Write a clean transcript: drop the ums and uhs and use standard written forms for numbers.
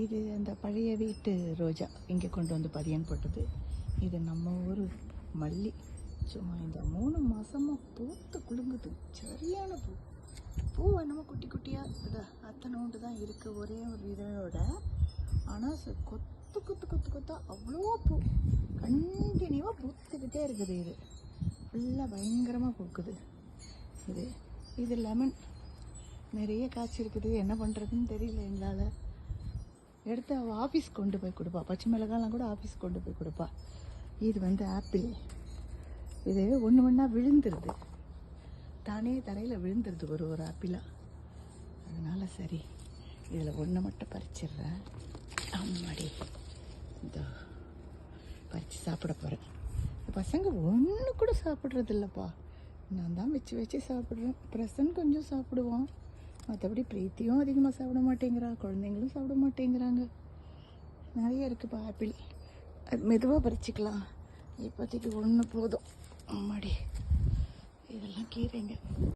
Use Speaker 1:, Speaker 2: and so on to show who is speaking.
Speaker 1: இது அந்த பழைய வீட்டு ரோஜா இங்கே கொண்டு வந்து பதியம் போட்டது. இது நம்ம ஊர் மல்லி. சும்மா இந்த 3 மாதமாக பூத்து குலுங்குது. சரியான பூ. பூ என்னமோ குட்டி குட்டியாக இதா அத்தனோண்டு தான் இருக்குது ஒரே ஒரு இதழோட. ஆனால் கொத்து கொத்து கொத்து கொத்தா அவ்வளோ பூ கண்டினியூவாக பூத்துக்கிட்டே இருக்குது. இது ஃபுல்லாக பயங்கரமாக பூக்குது. இது லெமன் நிறைய காய்ச்சி இருக்குது. என்ன பண்ணுறதுன்னு தெரியல எங்களால். எடுத்து அவள் ஆஃபீஸ் கொண்டு போய் கொடுப்பா. பச்சை மிளகாலாம் கூட ஆஃபீஸ் கொண்டு போய் கொடுப்பா. இது வந்து ஆப்பிள். இது ஒன்று ஒன்றா விழுந்துருது, தானே தரையில் விழுந்துருது ஒரு ஒரு ஆப்பிளாக. அதனால் சரி இதில் ஒன்று மட்டும் பறிச்சிடுறேன். அம்மாடி இந்த பறித்து சாப்பிட போகிறேன். பசங்க ஒன்று கூட சாப்பிட்றது இல்லைப்பா. நான் தான் வச்சு வச்சு சாப்பிட்றேன். பிரசன் கொஞ்சம் சாப்பிடுவான், மற்றபடி பிரீத்தியும் அதிகமாக சாப்பிட மாட்டேங்கிறா. குழந்தைங்களும் சாப்பிட மாட்டேங்கிறாங்க. நிறைய இருக்குப்பா ஆப்பிள். அது மெதுவாக பறிச்சிக்கலாம். இப்போதைக்கு ஒன்று போதும். அம்மாடி இதெல்லாம் கீரைங்க.